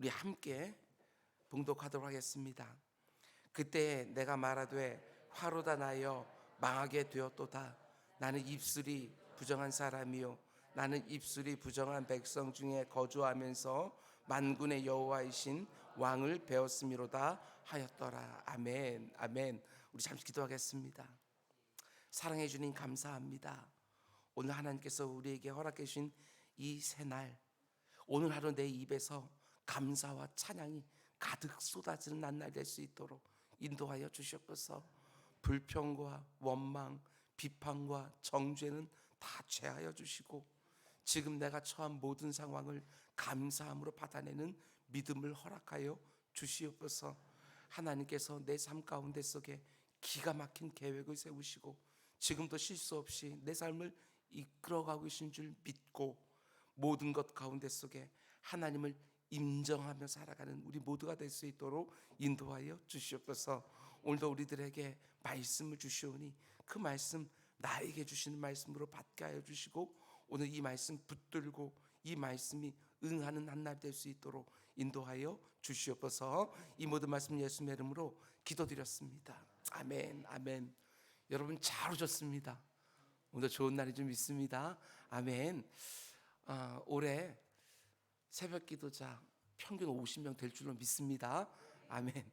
우리 함께 봉독하도록 하겠습니다. 그때 내가 말하되 화로다 나여 망하게 되었도다. 나는 입술이 부정한 사람이요 나는 입술이 부정한 백성 중에 거주하면서 만군의 여호와이신 왕을 배웠음이로다 하였더라. 아멘. 아멘. 우리 잠시 기도하겠습니다. 사랑해 주님 감사합니다. 오늘 하나님께서 우리에게 허락해 주신 이 새날, 오늘 하루 내 입에서 감사와 찬양이 가득 쏟아지는 날날 될 수 있도록 인도하여 주시옵소서. 불평과 원망, 비판과 정죄는 다 죄하여 주시고 지금 내가 처한 모든 상황을 감사함으로 받아내는 믿음을 허락하여 주시옵소서. 하나님께서 내 삶 가운데 속에 기가 막힌 계획을 세우시고 지금도 실수 없이 내 삶을 이끌어가고 계신 줄 믿고 모든 것 가운데 속에 하나님을 인정하며 살아가는 우리 모두가 될 수 있도록 인도하여 주시옵소서. 오늘도 우리들에게 말씀을 주시오니 그 말씀 나에게 주시는 말씀으로 받게 하여 주시고 오늘 이 말씀 붙들고 이 말씀이 응하는 한날 될 수 있도록 인도하여 주시옵소서. 이 모든 말씀 예수님의 이름으로 기도드렸습니다. 아멘. 아멘. 여러분 잘 오셨습니다. 오늘 좋은 날이 좀 있습니다. 아멘. 올해 새벽 기도자 평균 50명 될 줄로 믿습니다. 아멘.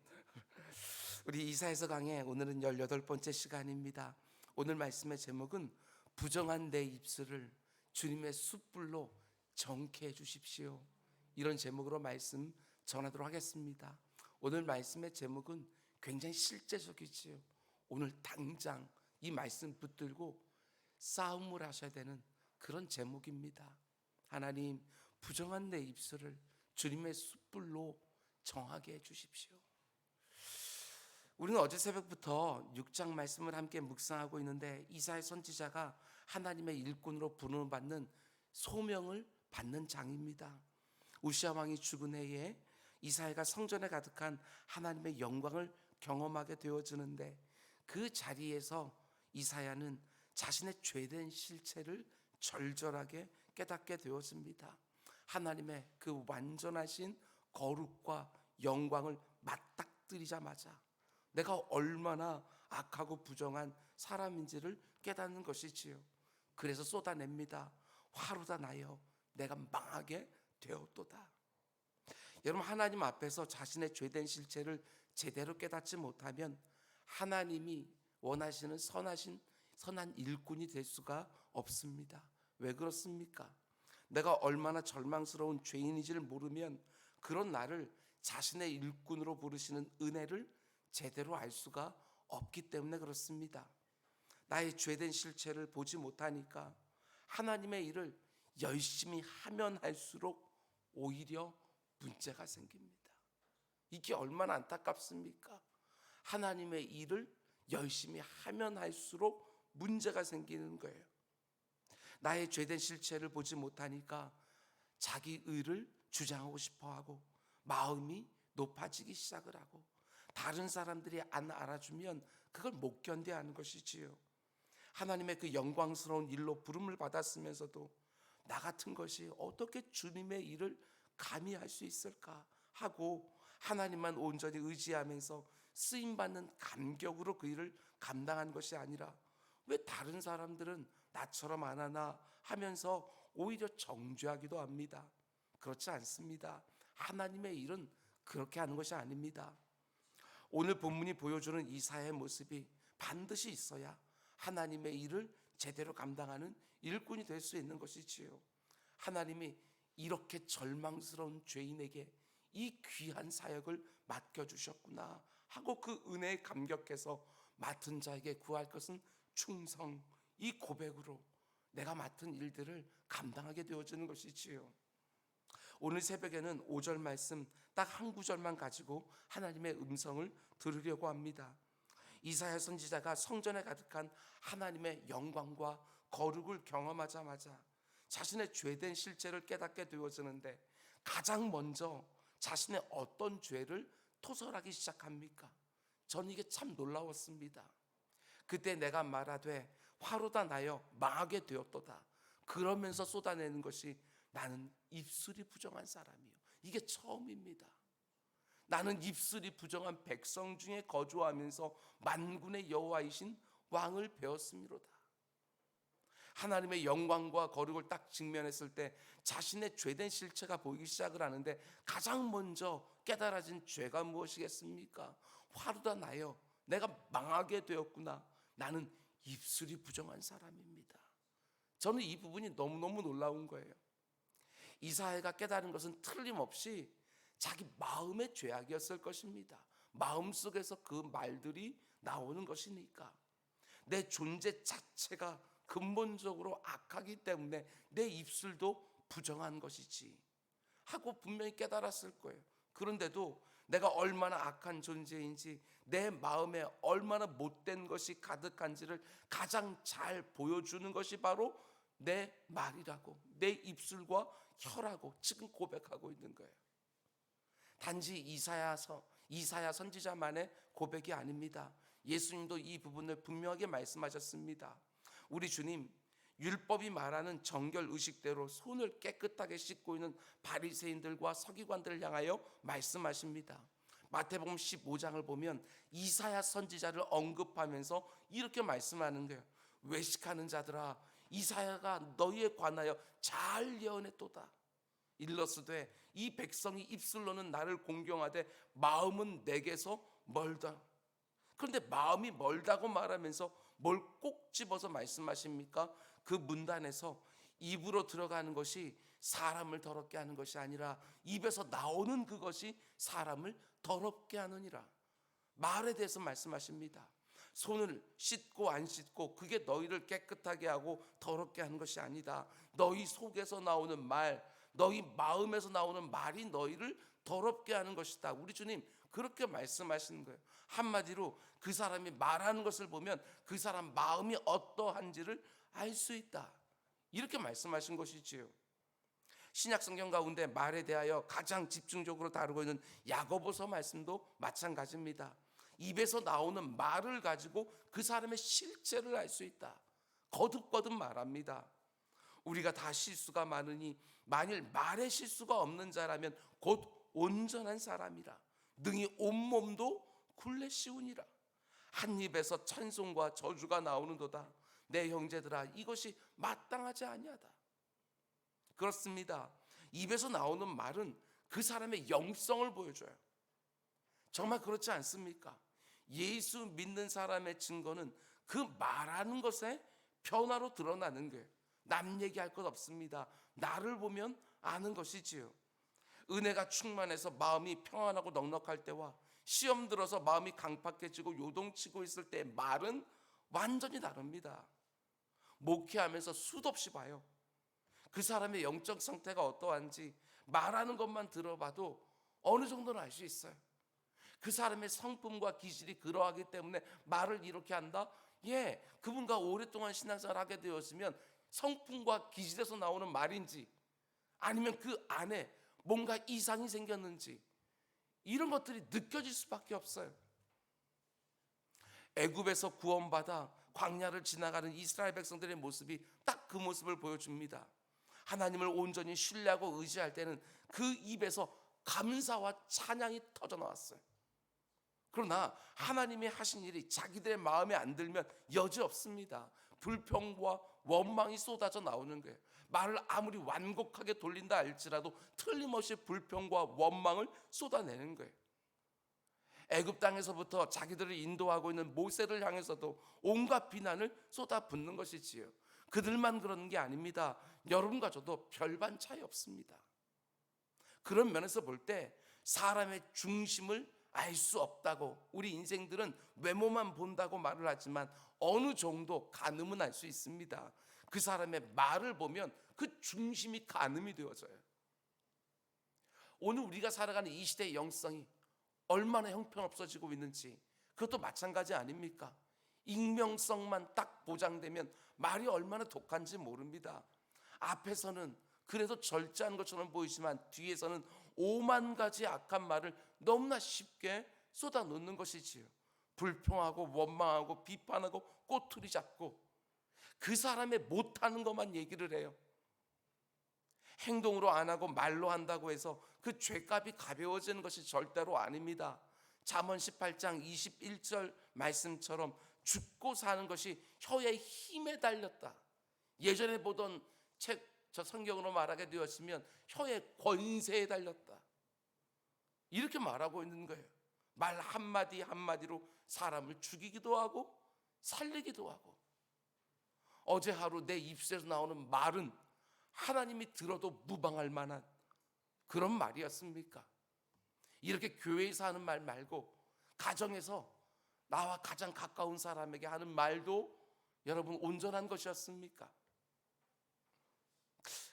우리 이사야서 강의 오늘은 18번째 시간입니다. 오늘 말씀의 제목은 부정한 내 입술을 주님의 숯불로 정케 해 주십시오. 이런 제목으로 말씀 전하도록 하겠습니다. 오늘 말씀의 제목은 굉장히 실제적이지요. 오늘 당장 이 말씀 붙들고 싸움을 하셔야 되는 그런 제목입니다. 하나님, 부정한 내 입술을 주님의 숯불로 정하게 해 주십시오. 우리는 어제 새벽부터 6장 말씀을 함께 묵상하고 있는데 이사야 선지자가 하나님의 일꾼으로 부름받는 소명을 받는 장입니다. 우시아 왕이 죽은 해에 이사야가 성전에 가득한 하나님의 영광을 경험하게 되어지는데 그 자리에서 이사야는 자신의 죄된 실체를 절절하게 깨닫게 되었습니다. 하나님의 그 완전하신 거룩과 영광을 맞닥뜨리자마자 내가 얼마나 악하고 부정한 사람인지를 깨닫는 것이지요. 그래서 쏟아냅니다. 화로다 나여 내가 망하게 되었도다. 여러분, 하나님 앞에서 자신의 죄된 실체를 제대로 깨닫지 못하면 하나님이 원하시는 선한 일꾼이 될 수가 없습니다. 왜 그렇습니까? 내가 얼마나 절망스러운 죄인인지를 모르면 그런 나를 자신의 일꾼으로 부르시는 은혜를 제대로 알 수가 없기 때문에 그렇습니다. 나의 죄된 실체를 보지 못하니까 하나님의 일을 열심히 하면 할수록 오히려 문제가 생깁니다. 이게 얼마나 안타깝습니까? 하나님의 일을 열심히 하면 할수록 문제가 생기는 거예요. 나의 죄된 실체를 보지 못하니까 자기 의를 주장하고 싶어하고 마음이 높아지기 시작을 하고 다른 사람들이 안 알아주면 그걸 못 견뎌하는 것이지요. 하나님의 그 영광스러운 일로 부름을 받았으면서도 나 같은 것이 어떻게 주님의 일을 감히 할 수 있을까 하고 하나님만 온전히 의지하면서 쓰임받는 감격으로 그 일을 감당한 것이 아니라 왜 다른 사람들은 나처럼 안 하나 하면서 오히려 정죄하기도 합니다. 그렇지 않습니다. 하나님의 일은 그렇게 하는 것이 아닙니다. 오늘 본문이 보여주는 이사야의 모습이 반드시 있어야 하나님의 일을 제대로 감당하는 일꾼이 될 수 있는 것이지요. 하나님이 이렇게 절망스러운 죄인에게 이 귀한 사역을 맡겨주셨구나 하고 그 은혜에 감격해서 맡은 자에게 구할 것은 충성, 이 고백으로 내가 맡은 일들을 감당하게 되어지는 것이지요. 오늘 새벽에는 5절 말씀 딱 한 구절만 가지고 하나님의 음성을 들으려고 합니다. 이사야 선지자가 성전에 가득한 하나님의 영광과 거룩을 경험하자마자 자신의 죄된 실체를 깨닫게 되어지는데 가장 먼저 자신의 어떤 죄를 토설하기 시작합니까? 전 이게 참 놀라웠습니다. 그때 내가 말하되 화로다 나여 망하게 되었도다. 그러면서 쏟아내는 것이 나는 입술이 부정한 사람이요. 이게 처음입니다. 나는 입술이 부정한 백성 중에 거주하면서 만군의 여호와이신 왕을 배웠음이로다. 하나님의 영광과 거룩을 딱 직면했을 때 자신의 죄된 실체가 보이기 시작을 하는데, 가장 먼저 깨달아진 죄가 무엇이겠습니까? 화루다 나여, 내가 망하게 되었구나. 나는 입술이 부정한 사람입니다. 저는 이 부분이 너무너무 놀라운 거예요. 이사야가 깨달은 것은 틀림없이 자기 마음의 죄악이었을 것입니다. 마음속에서 그 말들이 나오는 것이니까. 내 존재 자체가 근본적으로 악하기 때문에 내 입술도 부정한 것이지 하고 분명히 깨달았을 거예요. 그런데도 내가 얼마나 악한 존재인지, 내 마음에 얼마나 못된 것이 가득한지를 가장 잘 보여주는 것이 바로 내 말이라고, 내 입술과 혀라고 지금 고백하고 있는 거예요. 단지 이사야 선지자만의 고백이 아닙니다. 예수님도 이 부분을 분명하게 말씀하셨습니다. 우리 주님, 율법이 말하는 정결 의식대로 손을 깨끗하게 씻고 있는 바리새인들과 서기관들을 향하여 말씀하십니다. 마태복음 15장을 보면 이사야 선지자를 언급하면서 이렇게 말씀하는 거예요. 외식하는 자들아, 이사야가 너희에 관하여 잘 예언했도다. 일러스되 이 백성이 입술로는 나를 공경하되 마음은 내게서 멀다. 그런데 마음이 멀다고 말하면서 뭘 꼭 집어서 말씀하십니까? 그 문단에서 입으로 들어가는 것이 사람을 더럽게 하는 것이 아니라 입에서 나오는 그것이 사람을 더럽게 하느니라. 말에 대해서 말씀하십니다. 손을 씻고 안 씻고 그게 너희를 깨끗하게 하고 더럽게 하는 것이 아니다. 너희 속에서 나오는 말, 너희 마음에서 나오는 말이 너희를 더럽게 하는 것이다. 우리 주님 그렇게 말씀하시는 거예요. 한마디로 그 사람이 말하는 것을 보면 그 사람 마음이 어떠한지를 알 수 있다. 이렇게 말씀하신 것이지요. 신약 성경 가운데 말에 대하여 가장 집중적으로 다루고 있는 야고보서 말씀도 마찬가지입니다. 입에서 나오는 말을 가지고 그 사람의 실체를 알 수 있다. 거듭거듭 말합니다. 우리가 다 실수가 많으니 만일 말에 실수가 없는 자라면 곧 온전한 사람이라. 능히 온몸도 굴레 씌우니라. 한 입에서 찬송과 저주가 나오는도다. 내 형제들아, 이것이 마땅하지 아니하다. 그렇습니다. 입에서 나오는 말은 그 사람의 영성을 보여줘요. 정말 그렇지 않습니까? 예수 믿는 사람의 증거는 그 말하는 것에 변화로 드러나는 거예요. 남 얘기할 것 없습니다. 나를 보면 아는 것이지요. 은혜가 충만해서 마음이 평안하고 넉넉할 때와 시험 들어서 마음이 강팍해지고 요동치고 있을 때의 말은 완전히 다릅니다. 목회하면서 수도 없이 봐요. 그 사람의 영적 상태가 어떠한지 말하는 것만 들어봐도 어느 정도는 알 수 있어요. 그 사람의 성품과 기질이 그러하기 때문에 말을 이렇게 한다? 예, 그분과 오랫동안 신앙생활을 하게 되었으면 성품과 기질에서 나오는 말인지 아니면 그 안에 뭔가 이상이 생겼는지 이런 것들이 느껴질 수밖에 없어요. 애굽에서 구원받아 광야를 지나가는 이스라엘 백성들의 모습이 딱 그 모습을 보여줍니다. 하나님을 온전히 신뢰하고 의지할 때는 그 입에서 감사와 찬양이 터져 나왔어요. 그러나 하나님이 하신 일이 자기들의 마음에 안 들면 여지없습니다. 불평과 원망이 쏟아져 나오는 거예요. 말을 아무리 완곡하게 돌린다 할지라도 틀림없이 불평과 원망을 쏟아내는 거예요. 애굽 땅에서부터 자기들을 인도하고 있는 모세를 향해서도 온갖 비난을 쏟아붓는 것이지요. 그들만 그러는 게 아닙니다. 여러분과 저도 별반 차이 없습니다. 그런 면에서 볼 때 사람의 중심을 알 수 없다고, 우리 인생들은 외모만 본다고 말을 하지만 어느 정도 가늠은 알 수 있습니다. 그 사람의 말을 보면 그 중심이 가늠이 되어져요. 오늘 우리가 살아가는 이 시대의 영성이 얼마나 형편없어지고 있는지 그것도 마찬가지 아닙니까? 익명성만 딱 보장되면 말이 얼마나 독한지 모릅니다. 앞에서는 그래도 절제하는 것처럼 보이지만 뒤에서는 5만 가지 악한 말을 너무나 쉽게 쏟아놓는 것이지요. 불평하고 원망하고 비판하고 꼬투리 잡고 그 사람의 못하는 것만 얘기를 해요. 행동으로 안 하고 말로 한다고 해서 그 죄값이 가벼워지는 것이 절대로 아닙니다. 잠언 18장 21절 말씀처럼 죽고 사는 것이 혀의 힘에 달렸다. 예전에 보던 책, 저 성경으로 말하게 되었으면 혀의 권세에 달렸다. 이렇게 말하고 있는 거예요. 말 한마디 한마디로 사람을 죽이기도 하고 살리기도 하고. 어제 하루 내 입술에서 나오는 말은 하나님이 들어도 무방할 만한 그런 말이었습니까? 이렇게 교회에서 하는 말 말고 가정에서 나와 가장 가까운 사람에게 하는 말도 여러분 온전한 것이었습니까?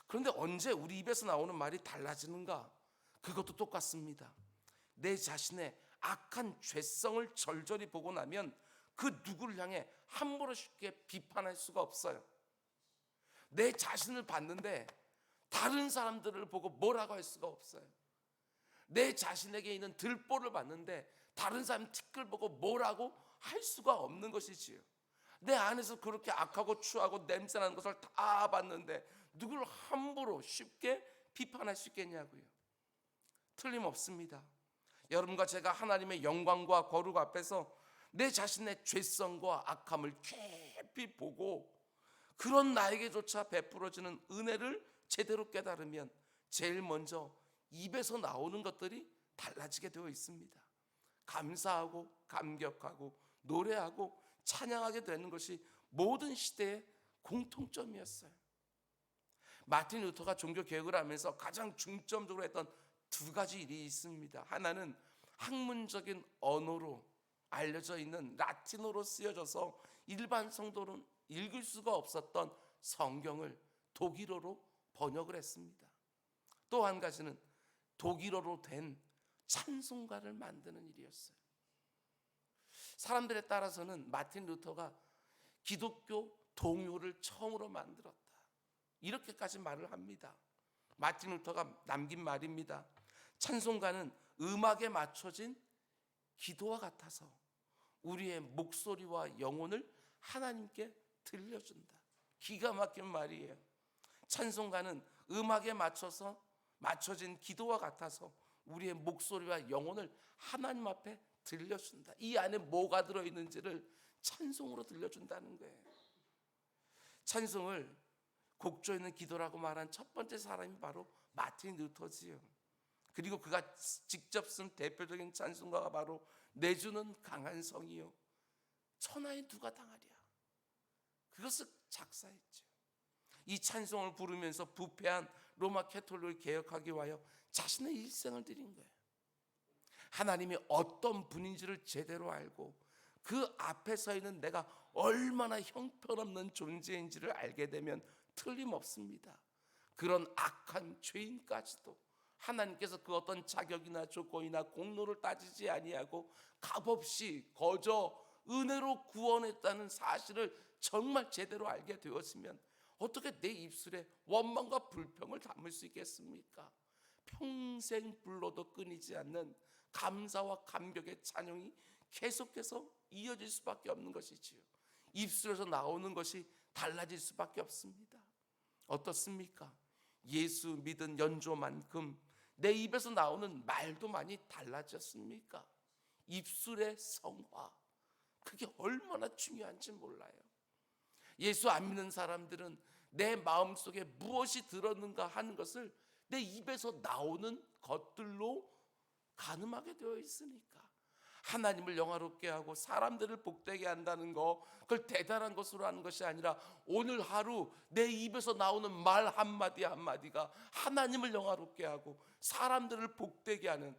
그런데 언제 우리 입에서 나오는 말이 달라지는가? 그것도 똑같습니다. 내 자신의 악한 죄성을 절절히 보고 나면 그 누구를 향해 함부로 쉽게 비판할 수가 없어요. 내 자신을 봤는데 다른 사람들을 보고 뭐라고 할 수가 없어요. 내 자신에게 있는 들보를 봤는데 다른 사람 티끌 보고 뭐라고 할 수가 없는 것이지요. 내 안에서 그렇게 악하고 추하고 냄새나는 것을 다 봤는데 누구를 함부로 쉽게 비판할 수 있겠냐고요. 틀림없습니다. 여러분과 제가 하나님의 영광과 거룩 앞에서 내 자신의 죄성과 악함을 깊이 보고 그런 나에게조차 베풀어지는 은혜를 제대로 깨달으면 제일 먼저 입에서 나오는 것들이 달라지게 되어 있습니다. 감사하고 감격하고 노래하고 찬양하게 되는 것이 모든 시대의 공통점이었어요. 마틴 루터가 종교개혁을 하면서 가장 중점적으로 했던 두 가지 일이 있습니다. 하나는 학문적인 언어로 알려져 있는 라틴어로 쓰여져서 일반 성도는 읽을 수가 없었던 성경을 독일어로 번역을 했습니다. 또 한 가지는 독일어로 된 찬송가를 만드는 일이었어요. 사람들에 따라서는 마틴 루터가 기독교 동요를 처음으로 만들었다, 이렇게까지 말을 합니다. 마틴 루터가 남긴 말입니다. 찬송가는 음악에 맞춰진 기도와 같아서 우리의 목소리와 영혼을 하나님께 들려준다. 기가 막힌 말이에요. 찬송가는 음악에 맞춰진 기도와 같아서 우리의 목소리와 영혼을 하나님 앞에 들려준다. 이 안에 뭐가 들어있는지를 찬송으로 들려준다는 거예요. 찬송을 곡조 있는 기도라고 말한 첫 번째 사람이 바로 마틴 루터지요. 그리고 그가 직접 쓴 대표적인 찬송가가 바로 내 주는 강한 성이요 천하에 누가 당하랴, 그것을 작사했죠. 이 찬송을 부르면서 부패한 로마 캐톨릭을 개혁하기 위하여 자신의 일생을 드린 거예요. 하나님이 어떤 분인지를 제대로 알고 그 앞에 서 있는 내가 얼마나 형편없는 존재인지를 알게 되면 틀림없습니다. 그런 악한 죄인까지도 하나님께서 그 어떤 자격이나 조건이나 공로를 따지지 아니하고 값없이 거저 은혜로 구원했다는 사실을 정말 제대로 알게 되었으면 어떻게 내 입술에 원망과 불평을 담을 수 있겠습니까? 평생 불러도 끊이지 않는 감사와 감격의 찬양이 계속해서 이어질 수밖에 없는 것이지요. 입술에서 나오는 것이 달라질 수밖에 없습니다. 어떻습니까? 예수 믿은 연조만큼 내 입에서 나오는 말도 많이 달라졌습니까? 입술의 성화, 그게 얼마나 중요한지 몰라요. 예수 안 믿는 사람들은 내 마음속에 무엇이 들었는가 하는 것을 내 입에서 나오는 것들로 가늠하게 되어 있으니까 하나님을 영화롭게 하고 사람들을 복되게 한다는 거, 그걸 대단한 것으로 하는 것이 아니라 오늘 하루 내 입에서 나오는 말 한마디 한마디가 하나님을 영화롭게 하고 사람들을 복되게 하는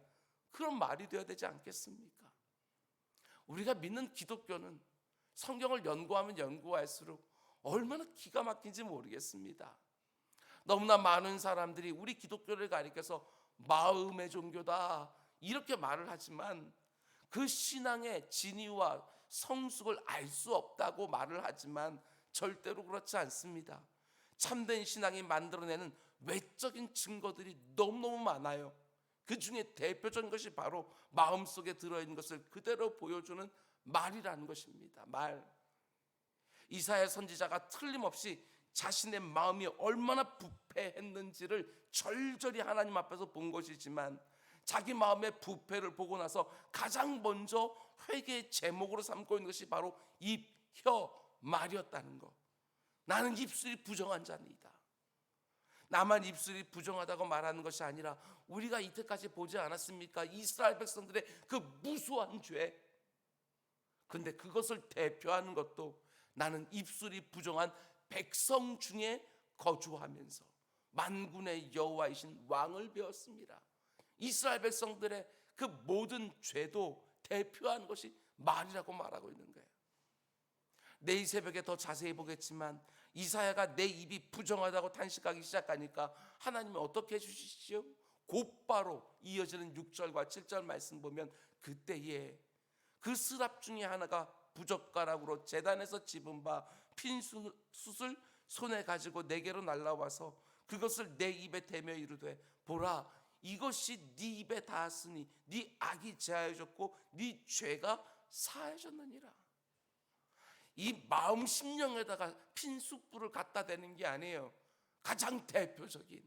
그런 말이 되어야 되지 않겠습니까? 우리가 믿는 기독교는 성경을 연구하면 연구할수록 얼마나 기가 막힌지 모르겠습니다. 너무나 많은 사람들이 우리 기독교를 가리켜서 마음의 종교다 이렇게 말을 하지만 그 신앙의 진위와 성숙을 알 수 없다고 말을 하지만 절대로 그렇지 않습니다. 참된 신앙이 만들어내는 외적인 증거들이 너무너무 많아요. 그 중에 대표적인 것이 바로 마음속에 들어있는 것을 그대로 보여주는 말이라는 것입니다. 말. 이사야 선지자가 틀림없이 자신의 마음이 얼마나 부패했는지를 절절히 하나님 앞에서 본 것이지만, 자기 마음의 부패를 보고 나서 가장 먼저 회개의 제목으로 삼고 있는 것이 바로 입, 혀, 말이었다는 것. 나는 입술이 부정한 자니이다. 나만 입술이 부정하다고 말하는 것이 아니라 우리가 이때까지 보지 않았습니까? 이스라엘 백성들의 그 무수한 죄. 근데 그것을 대표하는 것도 나는 입술이 부정한 백성 중에 거주하면서 만군의 여호와이신 왕을 배웠습니다. 이스라엘 백성들의 그 모든 죄도 대표하는 것이 말이라고 말하고 있는 거예요. 내일 새벽에 더 자세히 보겠지만, 이사야가 내 입이 부정하다고 탄식하기 시작하니까 하나님이 어떻게 해주시죠? 곧바로 이어지는 6절과 7절 말씀 보면, 그때에 그 스랍 중에 하나가 부젓가락으로 제단에서 집은 바 핀 숯을 손에 가지고 내게로 날라와서 그것을 내 입에 대며 이르되, 보라, 이것이 네 입에 닿았으니 네 악이 제하여졌고 네 죄가 사하여졌느니라. 이 마음 심령에다가 핀 숯불을 갖다 대는 게 아니에요. 가장 대표적인.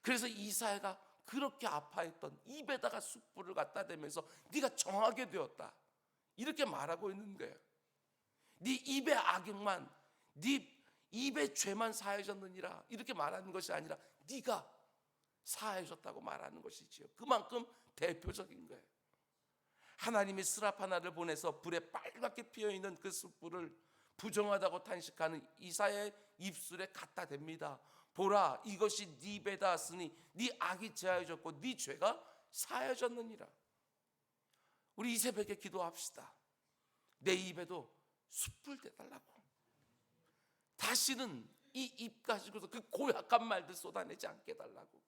그래서 이사야가 그렇게 아파했던 입에다가 숯불을 갖다 대면서 네가 정하게 되었다, 이렇게 말하고 있는 거예요. 네 입의 악역만, 네 입의 죄만 사해졌느니라, 이렇게 말하는 것이 아니라 네가 사해졌다고 말하는 것이지요. 그만큼 대표적인 거예요. 하나님이 스랍 하나를 보내서 불에 빨갛게 피어있는 그 숯불을 부정하다고 탄식하는 이사야의 입술에 갖다 댑니다. 보라, 이것이 네 입에 닿았으니 네 악이 제하여졌고 네 죄가 사하여졌느니라. 우리 이 새벽에 기도합시다. 내 입에도 숯불 대달라고. 다시는 이 입 가지고서 그 고약한 말들 쏟아내지 않게 해달라고.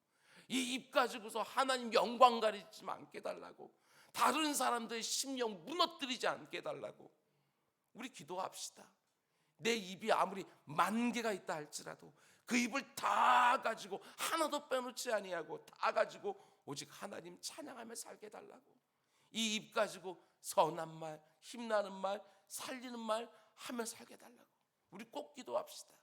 이 입 가지고서 하나님 영광 가리지 않게 해달라고. 다른 사람들의 심령 무너뜨리지 않게 해달라고. 우리 기도합시다. 내 입이 아무리 10,000개가 있다 할지라도 그 입을 다 가지고 하나도 빼놓지 아니하고 다 가지고 오직 하나님 찬양하며 살게 해달라고. 이 입 가지고 선한 말, 힘나는 말, 살리는 말 하며 살게 해달라고. 우리 꼭 기도합시다.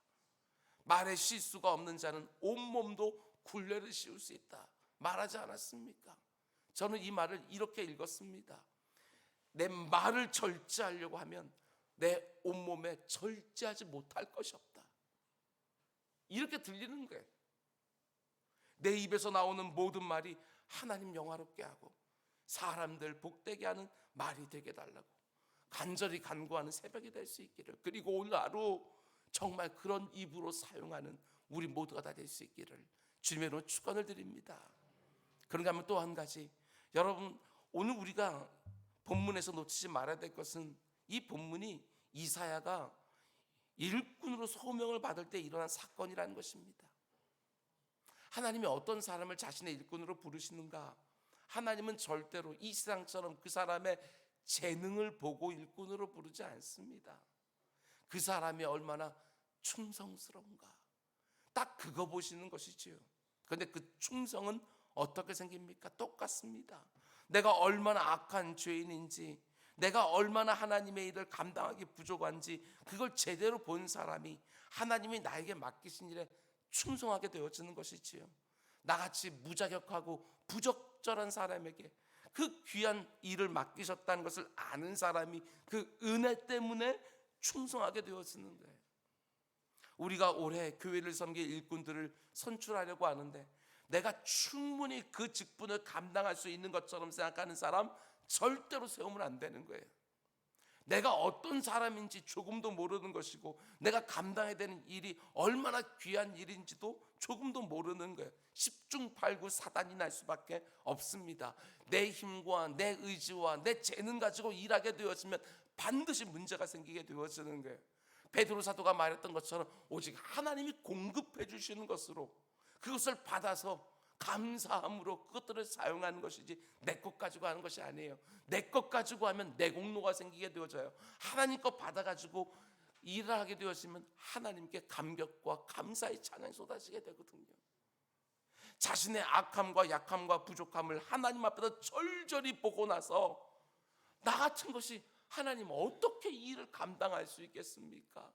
말에 실수가 없는 자는 온몸도 굴레를 씌울 수 있다 말하지 않았습니까? 저는 이 말을 이렇게 읽었습니다. 내 말을 절제하려고 하면 내 온몸에 절제하지 못할 것이 없다, 이렇게 들리는 거예요. 내 입에서 나오는 모든 말이 하나님 영화롭게 하고 사람들 복되게 하는 말이 되게 달라고 간절히 간구하는 새벽이 될 수 있기를, 그리고 오늘 하루 정말 그런 입으로 사용하는 우리 모두가 다 될 수 있기를 주님으로 축원을 드립니다. 그런가 하면 또 한 가지, 여러분, 오늘 우리가 본문에서 놓치지 말아야 될 것은 이 본문이 이사야가 일꾼으로 소명을 받을 때 일어난 사건이라는 것입니다. 하나님이 어떤 사람을 자신의 일꾼으로 부르시는가? 하나님은 절대로 이 세상처럼 그 사람의 재능을 보고 일꾼으로 부르지 않습니다. 그 사람이 얼마나 충성스러운가, 딱 그거 보시는 것이지요. 그런데 그 충성은 어떻게 생깁니까? 똑같습니다. 내가 얼마나 악한 죄인인지, 내가 얼마나 하나님의 일을 감당하기 부족한지 그걸 제대로 본 사람이 하나님이 나에게 맡기신 일에 충성하게 되어지는 것이지요. 나같이 무자격하고 부적절한 사람에게 그 귀한 일을 맡기셨다는 것을 아는 사람이 그 은혜 때문에 충성하게 되어지는 거예요. 우리가 올해 교회를 섬길 일꾼들을 선출하려고 하는데 내가 충분히 그 직분을 감당할 수 있는 것처럼 생각하는 사람 절대로 세우면 안 되는 거예요. 내가 어떤 사람인지 조금도 모르는 것이고 내가 감당해야 되는 일이 얼마나 귀한 일인지도 조금도 모르는 거예요. 10중 8구 사단이 날 수밖에 없습니다. 내 힘과 내 의지와 내 재능 가지고 일하게 되었으면 반드시 문제가 생기게 되어지는 거예요. 베드로 사도가 말했던 것처럼 오직 하나님이 공급해 주시는 것으로 그것을 받아서 감사함으로 그것들을 사용하는 것이지 내 것 가지고 하는 것이 아니에요. 내 것 가지고 하면 내 공로가 생기게 되어져요. 하나님 것 받아가지고 일을 하게 되었으면 하나님께 감격과 감사의 찬양이 쏟아지게 되거든요. 자신의 악함과 약함과 부족함을 하나님 앞에서 절절히 보고 나서 나 같은 것이 하나님 어떻게 이 일을 감당할 수 있겠습니까?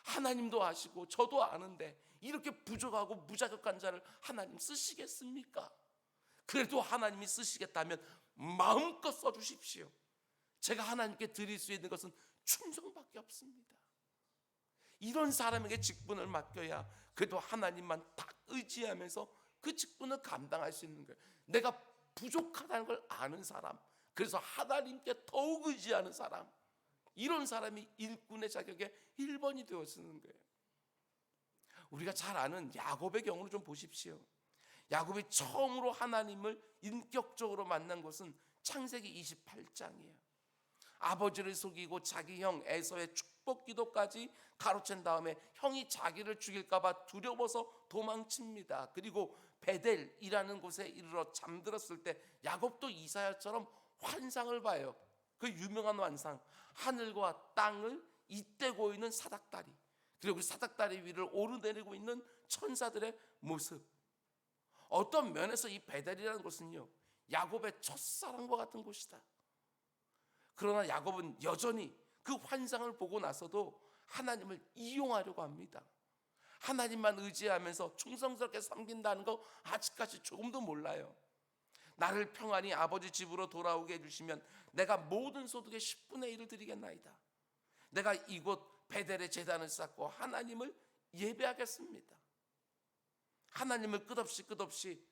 하나님도 아시고 저도 아는데 이렇게 부족하고 무자격한 자를 하나님 쓰시겠습니까? 그래도 하나님이 쓰시겠다면 마음껏 써주십시오. 제가 하나님께 드릴 수 있는 것은 충성밖에 없습니다. 이런 사람에게 직분을 맡겨야 그래도 하나님만 딱 의지하면서 그 직분을 감당할 수 있는 거예요. 내가 부족하다는 걸 아는 사람, 그래서 하나님께 더욱 의지하는 사람, 이런 사람이 일꾼의 자격에 1번이 되어지는 거예요. 우리가 잘 아는 야곱의 경우를 좀 보십시오. 야곱이 처음으로 하나님을 인격적으로 만난 것은 창세기 28장이에요. 아버지를 속이고 자기 형 에서의 축복 기도까지 가로챈 다음에 형이 자기를 죽일까 봐 두려워서 도망칩니다. 그리고 베델이라는 곳에 이르러 잠들었을 때 야곱도 이사야처럼 환상을 봐요. 그 유명한 환상, 하늘과 땅을 잇대고 있는 사닥다리, 그리고 그 사닥다리 위를 오르내리고 있는 천사들의 모습. 어떤 면에서 이 베델이라는 곳은요, 야곱의 첫사랑과 같은 곳이다. 그러나 야곱은 여전히 그 환상을 보고 나서도 하나님을 이용하려고 합니다. 하나님만 의지하면서 충성스럽게 섬긴다는 거 아직까지 조금도 몰라요. 나를 평안히 아버지 집으로 돌아오게 해주시면 내가 모든 소득의 10분의 1을 드리겠나이다. 내가 이곳 베델에 제단을 쌓고 하나님을 예배하겠습니다. 하나님을 끝없이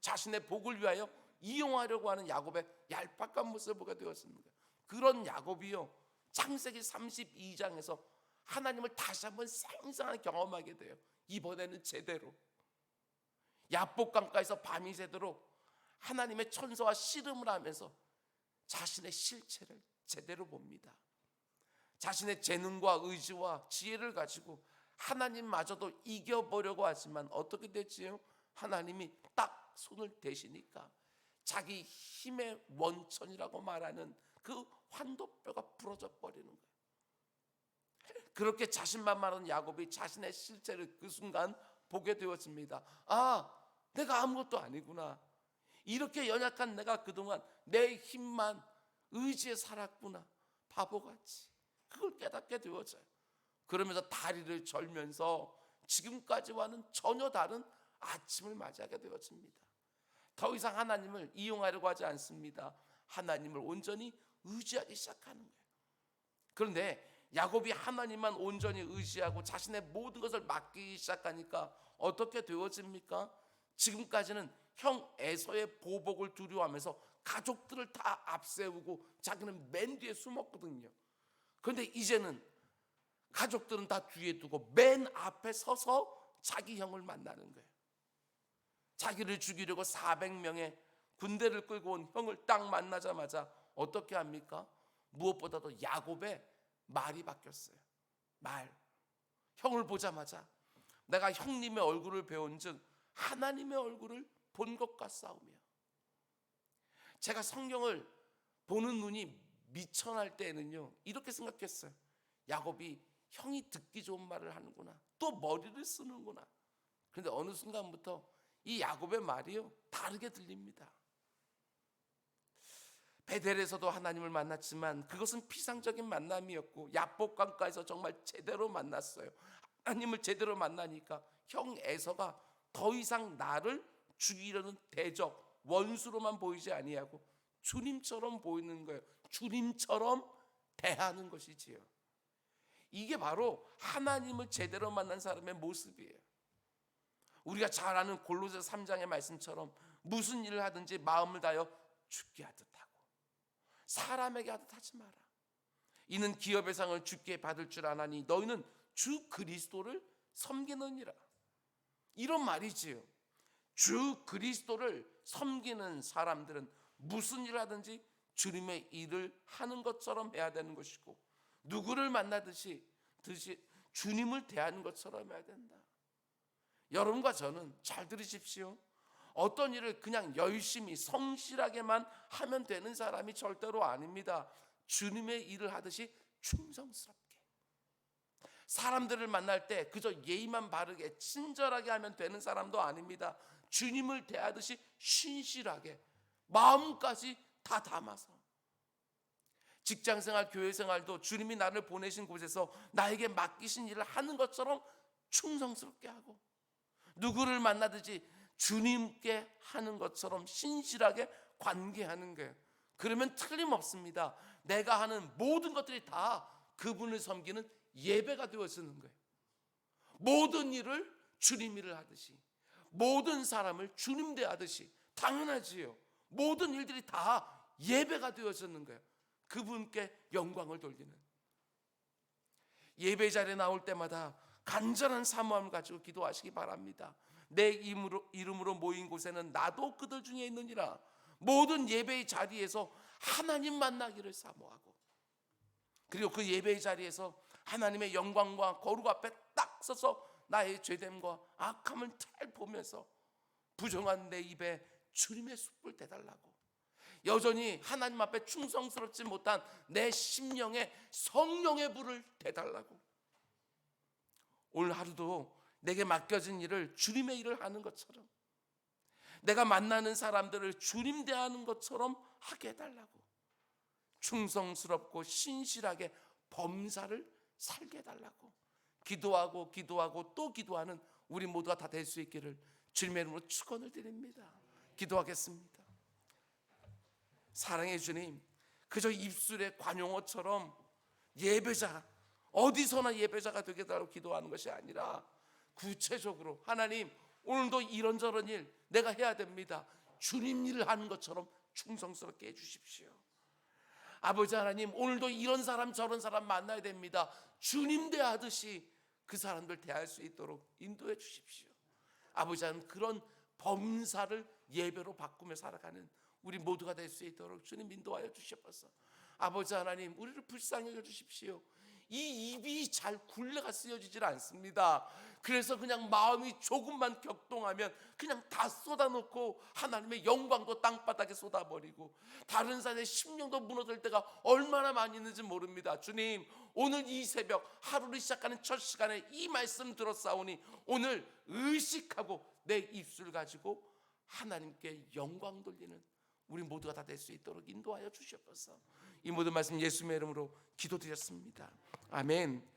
자신의 복을 위하여 이용하려고 하는 야곱의 얄팍한 모습을 보게 되었습니다. 그런 야곱이요, 창세기 32장에서 하나님을 다시 한번 생생하게 경험하게 돼요. 이번에는 제대로 야복강가에서 밤이 새도록 하나님의 천사와 씨름을 하면서 자신의 실체를 제대로 봅니다. 자신의 재능과 의지와 지혜를 가지고 하나님마저도 이겨보려고 하지만 어떻게 됐지요? 하나님이 딱 손을 대시니까 자기 힘의 원천이라고 말하는 그 환도뼈가 부러져 버리는 거예요. 그렇게 자신만만한 야곱이 자신의 실체를 그 순간 보게 되었습니다. 아, 내가 아무것도 아니구나. 이렇게 연약한 내가 그동안 내 힘만 의지에 살았구나. 바보같이. 그걸 깨닫게 되어져요. 그러면서 다리를 절면서 지금까지와는 전혀 다른 아침을 맞이하게 되어집니다. 더 이상 하나님을 이용하려고 하지 않습니다. 하나님을 온전히 의지하기 시작하는 거예요. 그런데 야곱이 하나님만 온전히 의지하고 자신의 모든 것을 맡기기 시작하니까 어떻게 되어집니까? 지금까지는 형 에서의 보복을 두려워하면서 가족들을 다 앞세우고 자기는 맨 뒤에 숨었거든요. 그런데 이제는 가족들은 다 뒤에 두고 맨 앞에 서서 자기 형을 만나는 거예요. 자기를 죽이려고 400명의 군대를 끌고 온 형을 딱 만나자마자 어떻게 합니까? 무엇보다도 야곱의 말이 바뀌었어요. 말. 형을 보자마자 내가 형님의 얼굴을 배운 즉 하나님의 얼굴을 본 것과 싸우며. 제가 성경을 보는 눈이 미천할 때에는요, 이렇게 생각했어요. 야곱이 형이 듣기 좋은 말을 하는구나. 또 머리를 쓰는구나. 그런데 어느 순간부터 이 야곱의 말이요, 다르게 들립니다. 베델에서도 하나님을 만났지만 그것은 피상적인 만남이었고 야복강가에서 정말 제대로 만났어요. 하나님을 제대로 만나니까 형 에서가 더 이상 나를 죽이려는 대적, 원수로만 보이지 아니하고 주님처럼 보이는 거예요. 주님처럼 대하는 것이지요. 이게 바로 하나님을 제대로 만난 사람의 모습이에요. 우리가 잘 아는 골로새 3장의 말씀처럼 무슨 일을 하든지 마음을 다하여 주께 하듯 하고 사람에게 하듯 하지 마라. 이는 기업의 상을 주께 받을 줄 아나니 너희는 주 그리스도를 섬기느니라. 이런 말이지요. 주 그리스도를 섬기는 사람들은 무슨 일을 하든지 주님의 일을 하는 것처럼 해야 되는 것이고 누구를 만나듯이 주님을 대하는 것처럼 해야 된다. 여러분과 저는 잘 들으십시오. 어떤 일을 그냥 열심히 성실하게만 하면 되는 사람이 절대로 아닙니다. 주님의 일을 하듯이 충성스럽게. 사람들을 만날 때 그저 예의만 바르게 친절하게 하면 되는 사람도 아닙니다. 주님을 대하듯이 신실하게 마음까지 다 담아서. 직장생활, 교회생활도 주님이 나를 보내신 곳에서 나에게 맡기신 일을 하는 것처럼 충성스럽게 하고, 누구를 만나든지 주님께 하는 것처럼 신실하게 관계하는 거예요. 그러면 틀림없습니다. 내가 하는 모든 것들이 다 그분을 섬기는 예배가 되어지는 거예요. 모든 일을 주님 일을 하듯이, 모든 사람을 주님 대하듯이, 당연하지요. 모든 일들이 다 예배가 되어지는 거예요. 그분께 영광을 돌리는. 예배 자리에 나올 때마다 간절한 사모함을 가지고 기도하시기 바랍니다. 내 이름으로 모인 곳에는 나도 그들 중에 있느니라. 모든 예배의 자리에서 하나님 만나기를 사모하고, 그리고 그 예배의 자리에서 하나님의 영광과 거룩 앞에 딱 서서 나의 죄됨과 악함을 잘 보면서 부정한 내 입에 주님의 숯불 대달라고, 여전히 하나님 앞에 충성스럽지 못한 내 심령에 성령의 불을 대달라고, 오늘 하루도 내게 맡겨진 일을 주님의 일을 하는 것처럼, 내가 만나는 사람들을 주님 대하는 것처럼 하게 해달라고, 충성스럽고 신실하게 범사를 살게 해달라고 기도하고 기도하고 또 기도하는 우리 모두가 다 될 수 있기를 주님의 이름으로 축원을 드립니다. 기도하겠습니다. 사랑의 주님, 그저 입술의 관용어처럼 예배자, 어디서나 예배자가 되게 해달라고 기도하는 것이 아니라 구체적으로 하나님, 오늘도 이런저런 일 내가 해야 됩니다. 주님 일을 하는 것처럼 충성스럽게 해주십시오. 아버지 하나님, 오늘도 이런 사람 저런 사람 만나야 됩니다. 주님 대하듯이 그 사람들 대할 수 있도록 인도해 주십시오. 아버지 하나님, 그런 범사를 예배로 바꾸며 살아가는 우리 모두가 될 수 있도록 주님 인도하여 주시옵소서. 아버지 하나님, 우리를 불쌍히 여겨 주십시오. 이 입이 잘 굴레가 쓰여지질 않습니다. 그래서 그냥 마음이 조금만 격동하면 그냥 다 쏟아놓고 하나님의 영광도 땅바닥에 쏟아버리고 다른 사람의 심령도 무너질 때가 얼마나 많이 있는지 모릅니다. 주님, 오늘 이 새벽 하루를 시작하는 첫 시간에 이 말씀 들었사오니 오늘 의식하고 내 입술 가지고 하나님께 영광 돌리는 우리 모두가 다 될 수 있도록 인도하여 주시옵소서. 이 모든 말씀 예수님의 이름으로 기도드렸습니다. 아멘.